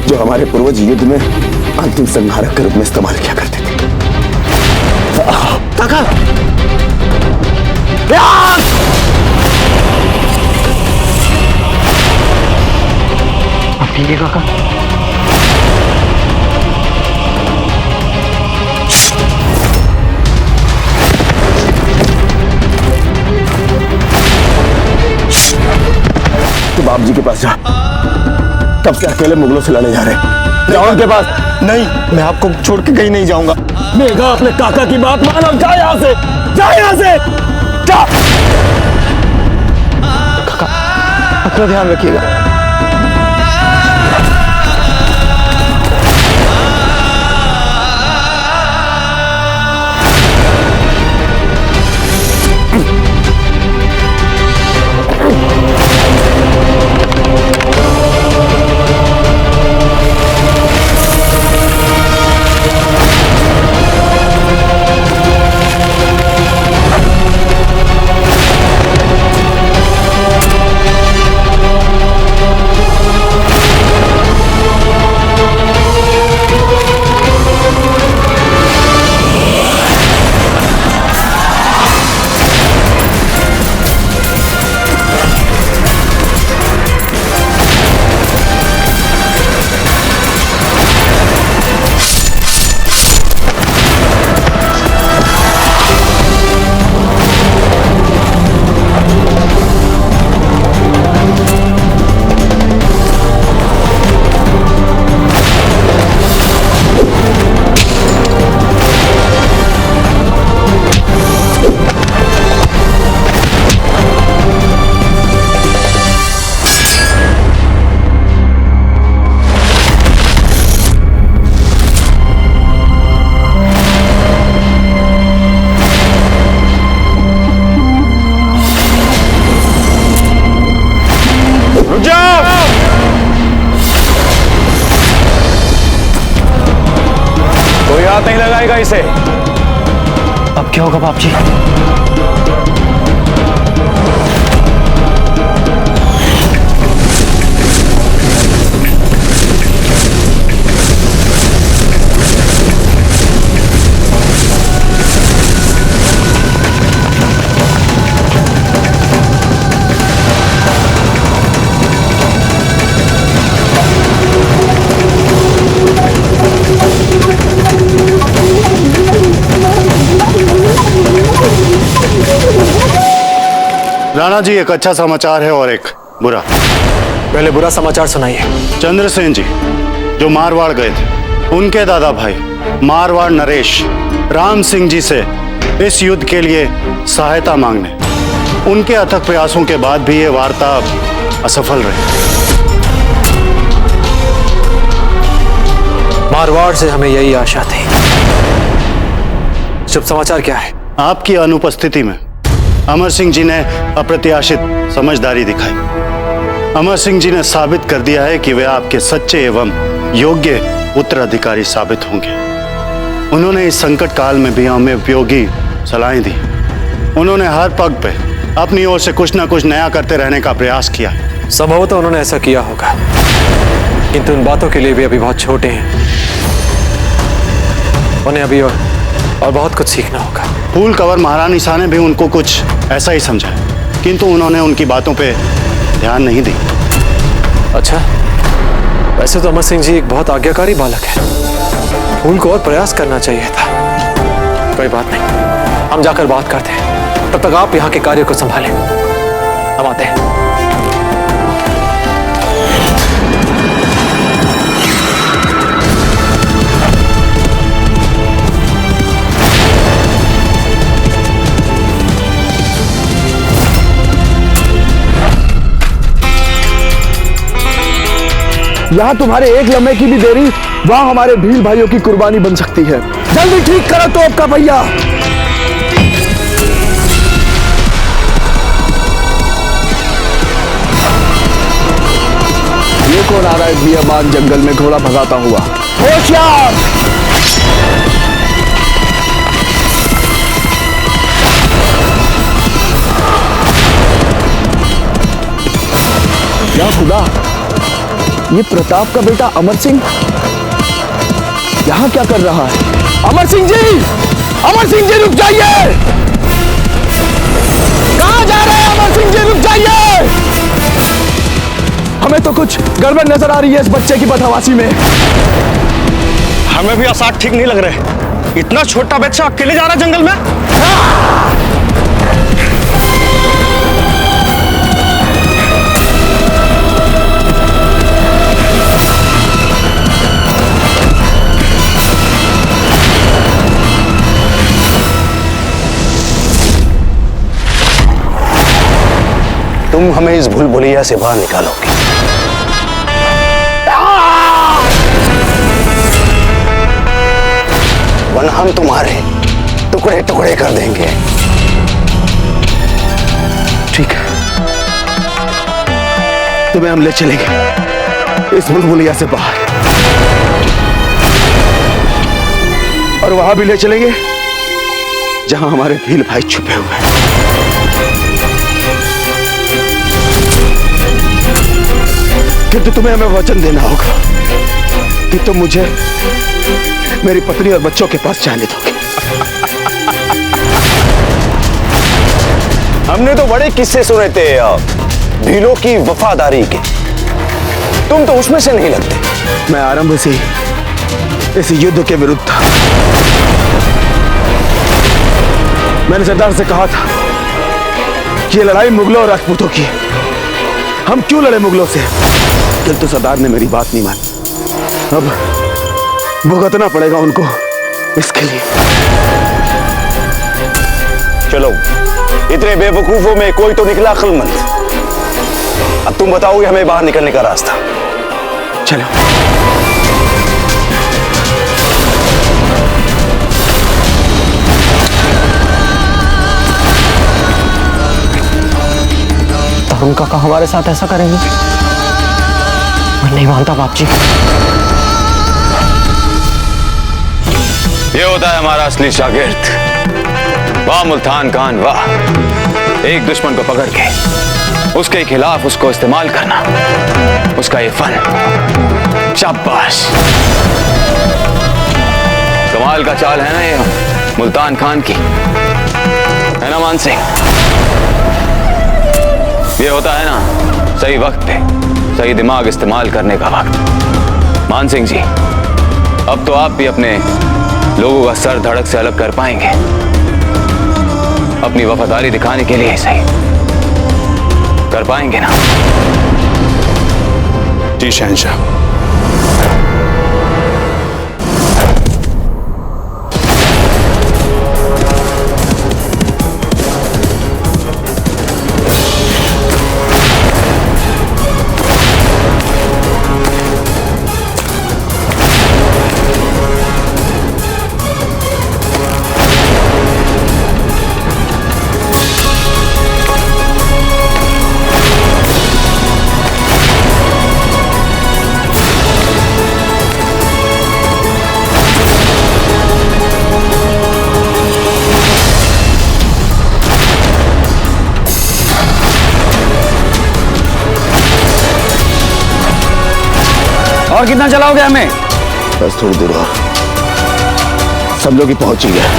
जो हमारे पूर्वज युद्ध में अंतिम संहारक के रूप में इस्तेमाल किया करते थे। काका, आप ठीक है काका? बाप जी के पास जा, तब से अकेले मुगलों से लड़े जा रहे। जाओ उनके पास। नहीं, मैं आपको छोड़ के कहीं नहीं जाऊंगा। मेघा, अपने काका की बात मानो, जा यहाँ से, जा यहाँ से, जा। काका, अपना ध्यान रखिएगा। अब क्या होगा बाप जी? राणा जी, एक अच्छा समाचार है और एक बुरा। पहले बुरा समाचार सुनाइए। चंद्रसेन जी जो मारवाड़ गए थे, उनके दादा भाई मारवाड़ नरेश राम सिंह जी से इस युद्ध के लिए सहायता मांगने, उनके अथक प्रयासों के बाद भी ये वार्ता असफल रही। मारवाड़ से हमें यही आशा थी। शुभ समाचार क्या है? आपकी अनुपस्थिति में अमर सिंह जी ने अप्रत्याशित समझदारी दिखाई। अमर सिंह जी ने साबित कर दिया है कि वे आपके सच्चे एवं योग्य उत्तराधिकारी साबित होंगे। उन्होंने इस संकट काल में भी हमें उपयोगी सलाहें दी। उन्होंने हर पग पे अपनी ओर से कुछ ना कुछ नया करते रहने का प्रयास किया। संभवतः उन्होंने ऐसा किया होगा, किंतु उन बातों के लिए भी अभी बहुत छोटे हैं। उन्हें अभी और बहुत कुछ सीखना होगा। फूल कंवर महारानी शाह ने भी उनको कुछ ऐसा ही समझा, किंतु उन्होंने उनकी बातों पे ध्यान नहीं दी। अच्छा, वैसे तो अमर सिंह जी एक बहुत आज्ञाकारी बालक है। फूल को और प्रयास करना चाहिए था। कोई बात नहीं, हम जाकर बात करते हैं। तब तक आप यहाँ के कार्य को संभालें, हम आते हैं। यहाँ तुम्हारे एक लम्हे की भी देरी वहां हमारे भील भाइयों की कुर्बानी बन सकती है। जल्दी ठीक करो तो आपका भैया। ये कौन आ रहा है बियाबान जंगल में घोड़ा भगाता हुआ? होशियार! क्या खुदा, ये प्रताप का बेटा अमर सिंह यहाँ क्या कर रहा है? अमर सिंह जी! अमर सिंह जी रुक जाइए! कहाँ जा रहे हैं अमर सिंह जी? रुक जाइए! हमें तो कुछ गड़बड़ नजर आ रही है इस बच्चे की बदहवासी में। हमें भी आसार ठीक नहीं लग रहे। इतना छोटा बच्चा अकेले जा रहा है जंगल में। तुम हमें इस भूल भुलैया से बाहर निकालोगे। वरना हम तुम्हारे टुकड़े टुकड़े कर देंगे। ठीक है, तुम्हें हम ले चलेंगे इस भूल भुलैया से बाहर, और वहां भी ले चलेंगे जहां हमारे भील भाई छुपे हुए हैं। किंतु तुम्हें हमें वचन देना होगा कि तुम मुझे मेरी पत्नी और बच्चों के पास जाने दोगे। हमने तो बड़े किस्से सुने थे भीलों की वफादारी के, तुम तो उसमें से नहीं लगते। मैं आरंभ से ही इस युद्ध के विरुद्ध था। मैंने सरदार से कहा था कि ये लड़ाई मुगलों और राजपूतों की है, हम क्यों लड़े मुगलों से? किंतु सरदार ने मेरी बात नहीं मानी। अब भुगतना पड़ेगा उनको इसके लिए। चलो, इतने बेवकूफों में कोई तो निकला अक्लमंद। अब तुम बताओगे हमें बाहर निकलने का रास्ता। चलो। तरुण काका हमारे साथ ऐसा करेंगे? मैं नहीं मानता बाप जी। ये होता है हमारा असली शागिर्द। वाह मुल्तान खान वाह, एक दुश्मन को पकड़ के उसके खिलाफ उसको इस्तेमाल करना, उसका ये फन, शाबाश। कमाल का चाल है ना ये मुल्तान खान की, है ना मान सिंह? ये होता है ना सही वक्त पे सही दिमाग इस्तेमाल करने का वक्त। मान सिंह जी, अब तो आप भी अपने लोगों का सर धड़क से अलग कर पाएंगे, अपनी वफादारी दिखाने के लिए सही कर पाएंगे ना? जी शहंशाह। और कितना चलाओगे हमें? बस थोड़ी दूर और, समझो कि पहुंच ही गए।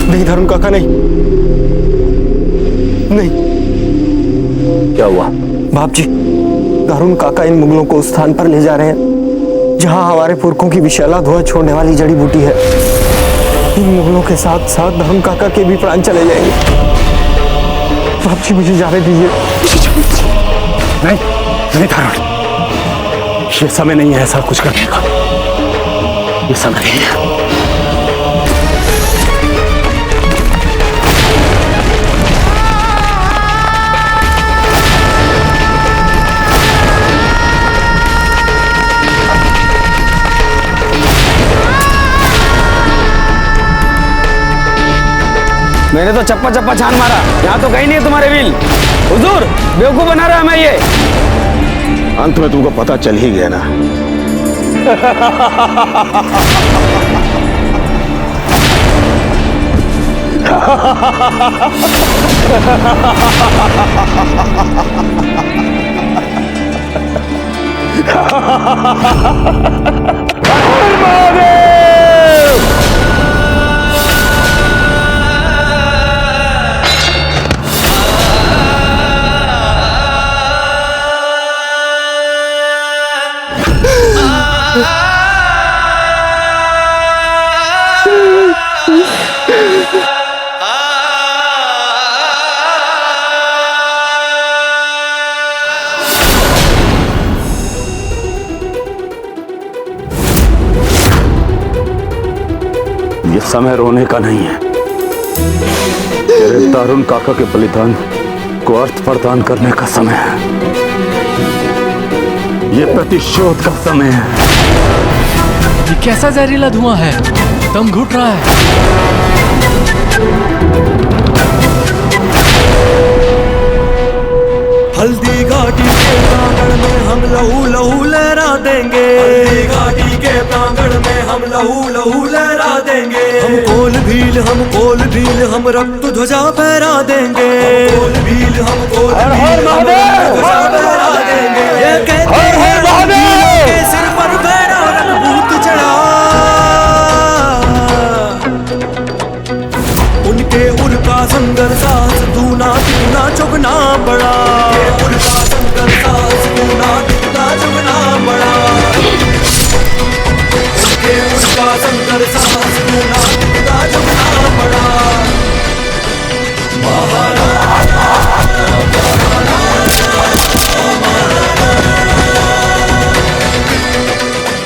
नहीं धर्म काका, नहीं नहीं। क्या हुआ? बाप जी, दारुण काका इन मुगलों को उस स्थान पर ले जा रहे हैं जहां हमारे पुरखों की विशाला धुआं छोड़ने वाली जड़ी बूटी है। इन मुगलों के साथ साथ दारुण काका के भी प्राण चले जाएंगे। बाप जी मुझे जाने दीजिए। नहीं नहीं दारुण, ये समय नहीं है ऐसा कुछ करने का, ये समय नहीं है। मैंने तो चप्पा चप्पा छान मारा, यहाँ तो कहीं नहीं है तुम्हारे बिल। हुजूर, बेवकूफ बना रहा है मैं ये। अंत में तुमको पता चल ही गया ना। ये समय रोने का नहीं है, तेरे दारुण काका के बलिदान को अर्थ प्रदान करने का समय है। ये प्रतिशोध का समय है। ये कैसा जहरीला धुआं है, दम घुट रहा है। हल्दी घाटी के प्रांगण में हम लहू लहू लहरा देंगे। हल्दी घाटी के प्रांगण में हम लहू लहू लहरा देंगे। हम कोल भील हम रक्त ध्वजा फहरा देंगे। कोल भील हम कोल भील हम रक्त ध्वजा फहरा देंगे। ये कहते हैं के सिर पर गहरा रंगभूत चढ़ा, उनके उनका संघर्ष साहस दूना तिगुना चौगुना बड़ा। उनका संघर्ष साहस दूना तिगुना चौगुना बड़ा। उनका संघर्ष साहस दूना तिगुना चौगुना बड़ा।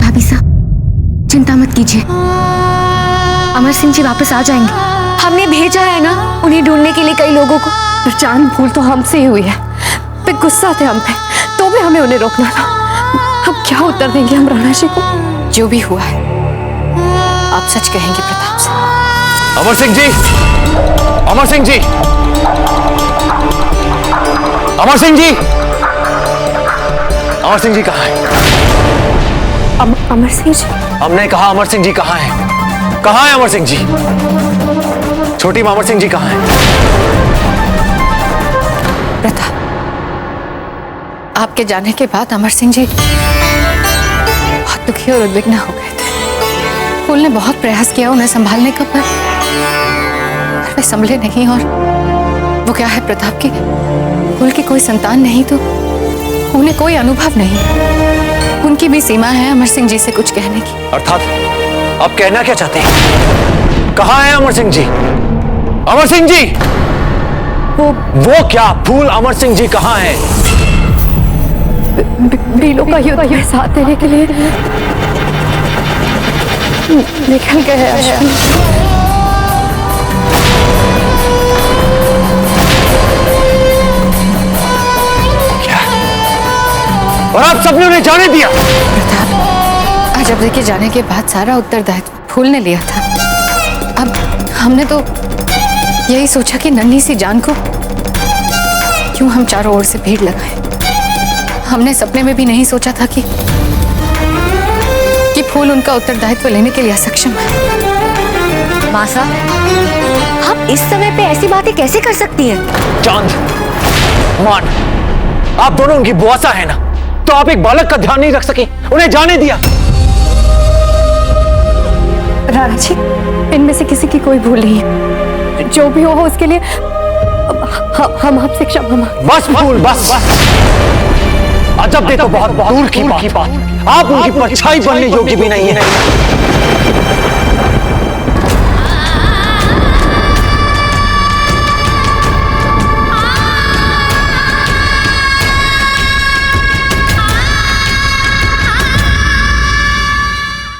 भाभी साहब, चिंता मत कीजिए, अमर सिंह जी वापस आ जाएंगे। हमने भेजा है ना उन्हें ढूंढने के लिए कई लोगों को। पहचान भूल तो हमसे ही हुई है, पे गुस्सा थे हम पे, तो भी हमें उन्हें रोकना था। हम क्या उत्तर देंगे हम राणा जी को? जो भी हुआ है आप सच कहेंगे प्रताप से। अमर सिंह जी, अमर सिंह जी, अमर सिंह जी, अमर सिंह जी कहाँ है? अमर सिंह जी, हमने कहा अमर सिंह जी कहाँ है? कहाँ है अमर सिंह जी? छोटी मां, अमर सिंह जी कहाँ है? प्रताप, आपके जाने के बाद अमर सिंह जी बहुत दुखी और उद्विग्न हो गए थे। फूल ने बहुत प्रयास किया उन्हें संभालने का, पर वे संभले नहीं। और वो क्या है प्रताप की फूल की कोई संतान नहीं तो उन्हें कोई अनुभव नहीं। उनकी भी सीमा है अमर सिंह जी से कुछ कहने की। अर्थात आप कहना क्या चाहते हैं? कहाँ है अमर सिंह जी? अमर सिंह जी, वो क्या फूल? अमर सिंह जी कहाँ है? भीलों का युद्ध में साथ देने के लिए निकल गए हैं अश्विन। और आप सबने उन्हें जाने दिया? प्रताप, आज अब्दे के जाने के बाद सारा उत्तरदायित्व फूल ने लिया था। अब हमने तो यही सोचा कि नन्ही सी जान को क्यों हम चारों ओर से भीड़ लगाएं। हमने सपने में भी नहीं सोचा था कि फूल उनका उत्तरदायित्व लेने के लिए असक्षम है। माँ साहब, आप इस समय पे ऐसी बातें कैसे कर सकती हैं? चांद, मान, आप दोनों उनकी बुआसा है ना, तो आप एक बालक का ध्यान नहीं रख सके, उन्हें जाने दिया। राणा जी, इनमें से किसी की कोई भूल नहीं है। जो भी हो उसके लिए हम आपसे क्षमा मांगते हैं। बस फूल, बस। अजब, ये तो बहुत दूर की बात। आप उनकी परछाई बनने योग्य भी नहीं है।